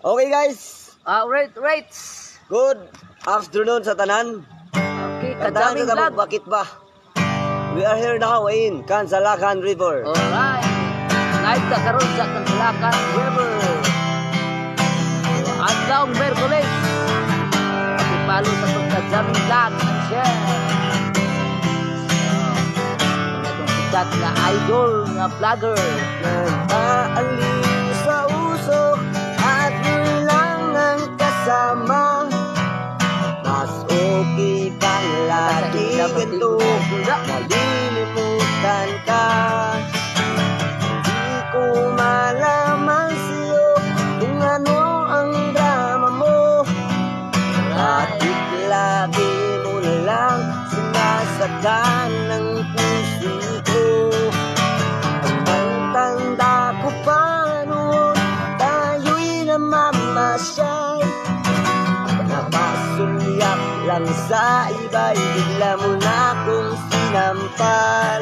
Okay guys, Right. good afternoon sa tanan. Okay, Tandaan kadaming sa vlog. bakit ba? We are here now in Kansalakan River. Alright. Live ka karon sa Kansalakan River. Adlawng Merkulis. Palo sa pagkadaming vlog and share. Itong sikat na idol na vlogger. Nag-aaliw sa usok at yun lang ang kasama. Mas okay pang lagi ganito, malilimutan ka. Hindi ko malaman sa'yo kung ano ang drama mo. Bakit lagi mo na lang sinasaktan ng puso ko? Ang tanda ko pa noon, tayo'y namamasyal. Napasulyak lang sa iba'y bigla mo na akong sinampal.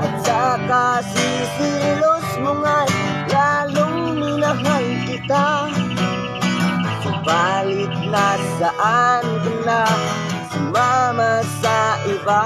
At saka sisilos mo nga'y lalong minahal kita. Subalit nasaan ka na, sumama sa iba.